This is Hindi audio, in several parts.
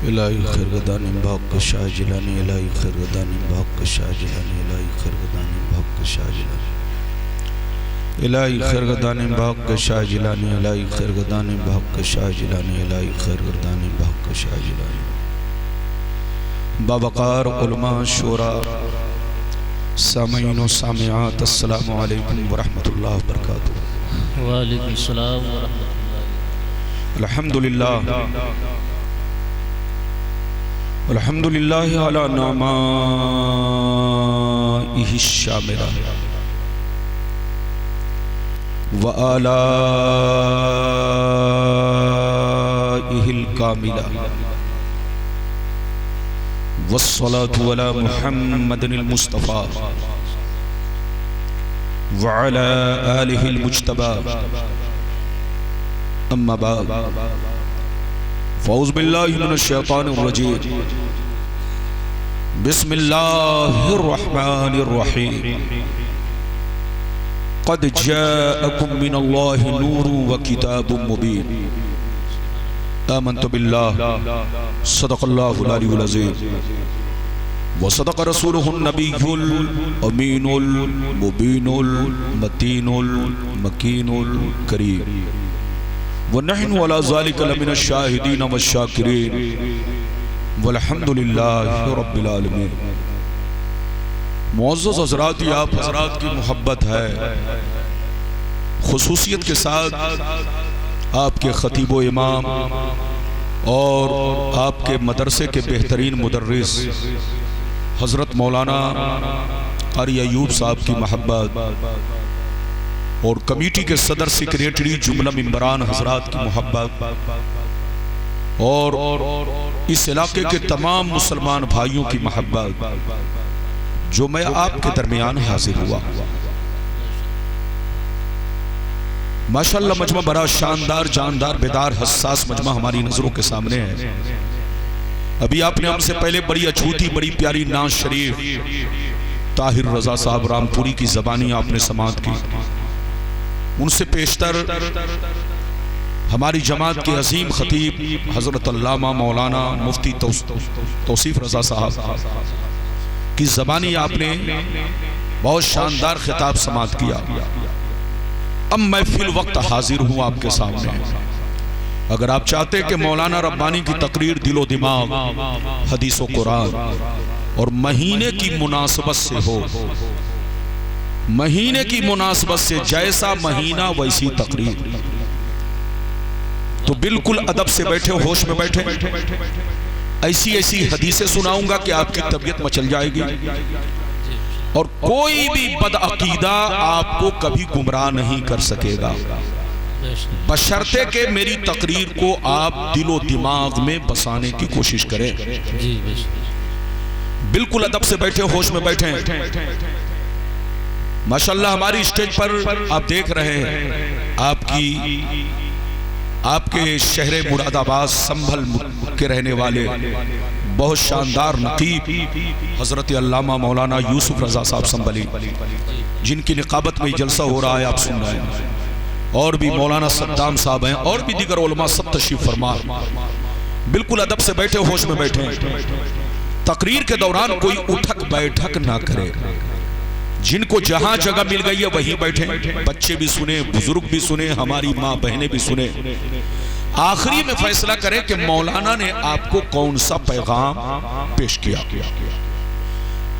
इलाही खिरगदानी भाग शाह जिलानी इलाही खिरगदानी भाग शाह जिलानी इलाही खिरगदानी भाग शाह जिलानी इलाही खिरगदानी भाग शाह जिलानी इलाही खिरगदानी भाग शाह जिलानी इलाही खिरगदानी भाग शाह जिलानी बावकार उलमा शोरा सामीन व सामियात अस्सलामु अलैकुम व रहमतुल्लाहि व बरकातुहू। वालेकुम सलाम व रहमतुल्लाह। अल्हम्दुलिल्लाह अल्हम्दुलिल्लाह अला नमाइहि शामिला व आलाइहिल कामिला वस्सलातु अला मुहम्मदिल मुस्तफ़ा व अला आलिहिल मुज्तबा अम्मा बाद फ़ौज़ बिल्लाहि मिनश शैतानिर रजीम बिस्मिल्लाहिर रहमानिर रहीम क़द जाअकुम मिनल्लाहि नूरुन व किताबुम मुबीन आमन्तु बिल्लाहि सदक़ल्लाहुल अलीयुल अज़ीम व सदक़ रसूलुहुन नबियुल अमीनुल मुबीनुल मतीनुल मकीनुल करीम व नहनु अला ज़ालिका लमिनश शाहिदीन व शाकिरीन वल्हम्दुलिल्लाहि रब्बिल आलमीन। मुअज़्ज़ज़ हज़रात, आप हज़रात की मोहब्बत है खुसूसियत के साथ आपके खतीब व इमाम और आपके मदरसे के बेहतरीन मुदर्रिस हज़रत मौलाना क़ारी अय्यूब साहब की मोहब्बत और कमेटी के सदर सेक्रेटरी जुमला मेंबरान हज़रात की मोहब्बत और इस इलाके के तमाम मुसलमान भाइयों की मोहब्बत जो मैं आपके दरमियान हाजिर हुआ। माशाअल्लाह मजमा बड़ा शानदार, जानदार, बेदार, हसास मजमा हमारी नजरों के सामने है। अभी आपने हमसे पहले बड़ी अछूती, बड़ी प्यारी नाज शरीफ ताहिर रजा साहब रामपुरी की ज़बानी आपने समाअत की। उनसे पेशतर हमारी जमात के अजीम खतीब हजरत अल्लामा मौलाना मुफ्ती तौसीफ रजा साहब की ज़बानी आपने बहुत शानदार खिताब समाअत किया। अब मैं फिल वक्त हाजिर हूँ आपके सामने। अगर आप चाहते कि मौलाना रब्बानी की तकरीर दिलो दिमाग, हदीस व कुरान और महीने की मुनासबत से हो, महीने की मुनासबत से जैसा महीना वैसी तकरीर, तो बिल्कुल अदब से बैठे, होश में बैठे। ऐसी ऐसी हदीसें सुनाऊंगा कि आपकी तबीयत मचल जाएगी और कोई भी बदअकीदा आपको कभी गुमराह नहीं कर सकेगा, बशर्ते के मेरी तकरीर को आप दिलो दिमाग में बसाने की कोशिश करें। बिल्कुल अदब से बैठे, होश में बैठे। माशाअल्लाह हमारी स्टेज पर आप देख रहे हैं आपके शहर मुरादाबाद संभल के रहने वाले बहुत शानदार नकीब हजरत अल्लामा मौलाना यूसुफ रजा साहब संभली, जिनकी निकाबत में जलसा हो रहा है, आप सुन रहे हैं। और भी मौलाना सद्दाम साहब हैं और भी दीगर उलमा सब तशरीफ फरमा। बिल्कुल अदब से बैठे, होश में बैठे। तकरीर के दौरान कोई उठक बैठक ना करे। जिनको जहां जगह मिल गई है वहीं बैठे। बच्चे भी सुने, बुजुर्ग भी सुने, हमारी माँ बहनें भी सुने। आखिरी में फैसला करें कि मौलाना ने आपको कौन सा पैगाम पेश किया।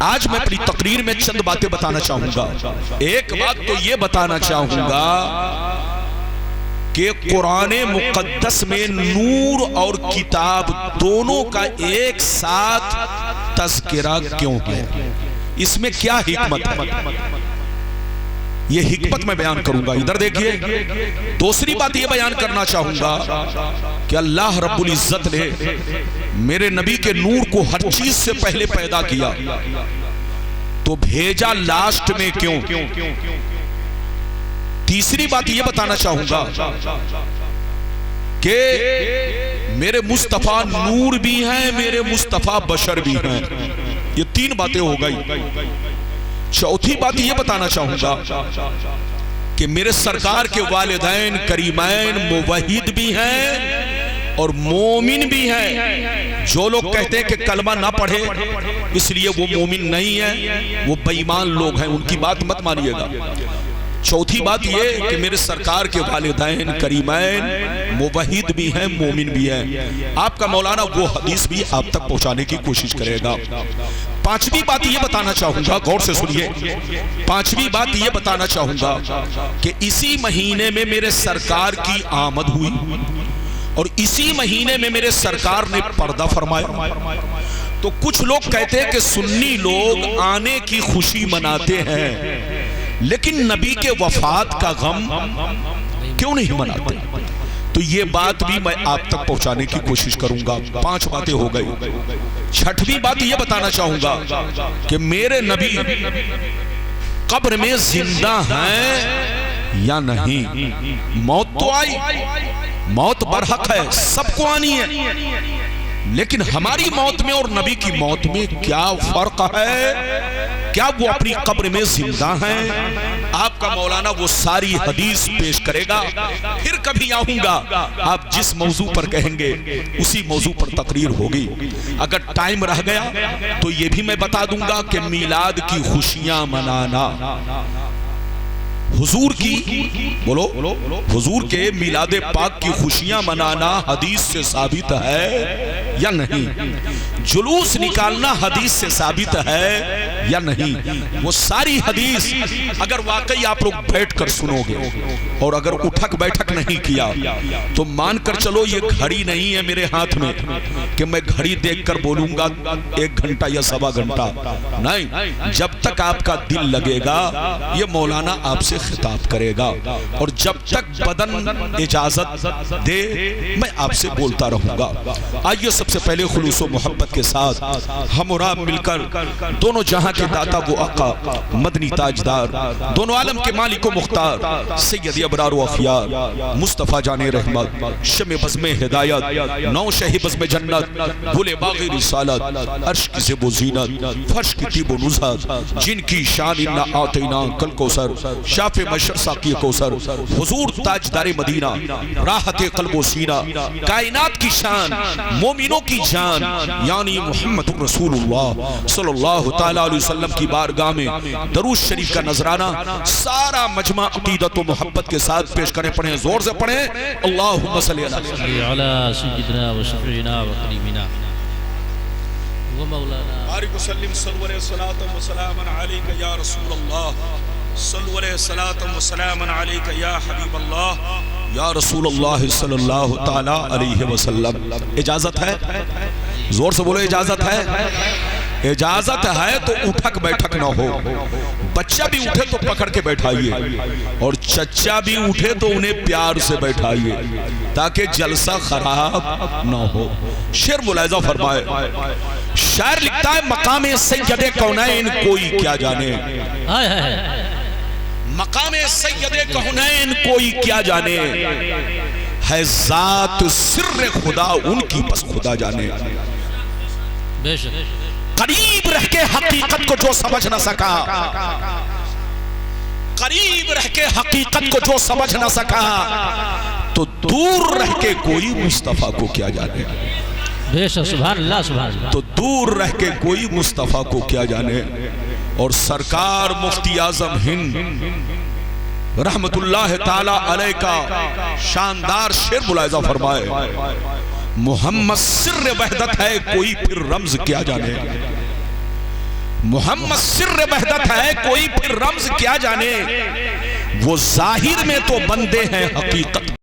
आज मैं अपनी तकरीर में चंद बातें बताना चाहूंगा। एक बात तो ये बताना चाहूंगा कि कुरान मुकद्दस में नूर और किताब दोनों का एक साथ तज़किरा क्यों है, इसमें क्या हिकमत है, ये हिकमत मैं बयान करूंगा। इधर देखिए। दूसरी बात ये बयान करना चाहूंगा कि अल्लाह रब्बुल इज्जत ने मेरे नबी के नूर को हर चीज से पहले पैदा किया, तो भेजा लास्ट में क्यों। तीसरी बात ये बताना चाहूंगा कि मेरे मुस्तफा नूर भी हैं, मेरे मुस्तफा बशर भी हैं। ये तीन बातें हो गई। चौथी बात ये बताना चाहूंगा कि मेरे सरकार के वालिदैन करीमैन मुवहिद भी हैं और मोमिन भी हैं, जो लोग कहते हैं कि कलमा ना पढ़े इसलिए वो मोमिन नहीं है, वो बेईमान लोग हैं, उनकी बात मत मानिएगा। चौथी बात ये कि मेरे सरकार के वालिदैन करीमैन मुवहिद भी हैं, मोमिन भी हैं। आपका मौलाना वो हदीस भी आप तक पहुंचाने की कोशिश करेगा। पांचवी बात ये बताना चाहूंगा, गौर से सुनिए, पांचवी बात ये बताना चाहूंगा कि इसी महीने में मेरे सरकार की आमद हुई और इसी महीने में मेरे सरकार ने पर्दा फरमाया। तो कुछ लोग कहते हैं कि सुन्नी लोग आने की खुशी मनाते हैं लेकिन नबी के वफात का गम क्यों नहीं मनाते? तो ये बात भी मैं आप तक पहुंचाने की कोशिश करूंगा। 5 बातें हो गई। छठवीं बात ये बताना चाहूंगा कि मेरे नबी कब्र में जिंदा हैं या नहीं। मौत तो आई, मौत बरहक है, सबको आनी है, लेकिन हमारी मौत में और नबी की मौत में क्या फर्क है? क्या वो अपनी कब्र में जिंदा हैं? आपका मौलाना वो सारी हदीस पेश करेगा। फिर कभी आऊंगा, आप जिस मौजू पर कहेंगे उसी मौजू पर तकरीर होगी। अगर टाइम रह गया तो ये भी मैं बता दूंगा कि मीलाद की खुशियां मनाना, हुजूर की बोलो, हुजूर के मिलादे पाक की खुशियां मनाना हदीस से साबित है या नहीं? जुलूस निकालना हदीस से साबित है या नहीं? वो सारी हदीस अगर वाकई आप लोग बैठकर सुनोगे और अगर उठक बैठक नहीं किया तो मानकर चलो ये घड़ी नहीं है मेरे हाथ में कि मैं घड़ी देखकर बोलूंगा 1 घंटा या 1.25 घंटा। नहीं, जब तक आपका दिल लगेगा ये मौलाना आपसे खिताब करेगा और जब तक बदन इजाजत दे मैं आपसे बोलता रहूंगा। आइए सबसे पहले खुलूस व मोहब्बत के साथ हम और आप मिलकर दोनों जहां के दाता वो आका मदनी ताजदार, दोनों आलम के मालिक व मुख्तार सैयद अबरार व अखियार मुस्तफा जाने रहमत शमे बज़्मे हिदायत नौ शही बज़्मे जन्नत गुले बाग़ी रिसालत अर्श की ज़ेब व ज़ीनत फर्श की तीब व नुज़हत जिनकी शान इन्ना आतैना कल कौसर शाफ़े मशर साक़ी कौसर हुज़ूर ताजदार मदीना राहते क़ल्ब व सीना कायनात की शान मोमिनों की जान यानी मुहम्मद रसूलुल्लाह सल्लल्लाहु तआला अलैहि वसल्लम की बारगाह में दरूद शरीफ का नजराना सारा मजमा अक़ीदत व मोहब्बत के साथ पेश करें। पढ़ें, जोर से पढ़ें, अल्लाहुम्मा सल्ली अला सय्यिदिना व शफ़ीना व हबीबिना व मौलाना बारिक व सल्लिम सल्लल्लाहु सलातम व सलामन अलैका या रसूलल्लाह सल्लल्लाहु सलातम व सलामन अलैका या हबीबल्लाह या रसूलल्लाह सल्लल्लाहु तआला अलैहि वसल्लम। इजाजत है? जोर से बोलो, इजाजत है? इजाजत है तो उठक बैठक ना हो। बच्चा भी उठे तो पकड़ के बैठाइए और चच्चा भी उठे तो उन्हें प्यार से बैठाइए ताकि जलसा खराब ना हो। शेर मुलाहिजा फरमाए, शायर लिखता है मकाम सैयदे कौनैन कोई क्या जाने, मकाम सैयदे कौनैन कोई क्या जाने, है जात सिर्र खुदा उनकी बस खुदा जाने। करीब रह के हकीकत को जो समझ न सका, करीब रह के हकीकत को जो समझ न सका तो दूर रह के कोई मुस्तफा को क्या जाने। बेशक, सुभान अल्लाह, सुभान अल्लाह। तो दूर रह के कोई मुस्तफा को क्या जाने। और सरकार मुफ्ती आजम हिंद रहमतुल्लाह ताला अलैह का शानदार शेर मुलाहिजा फरमाए, मोहम्मद सिर्र वहदत है कोई फिर रम्ज क्या जाने। मोहम्मद सिर्र वहदत है कोई फिर रम्ज क्या जाने, वो जाहिर में तो बंदे हैं हकीकत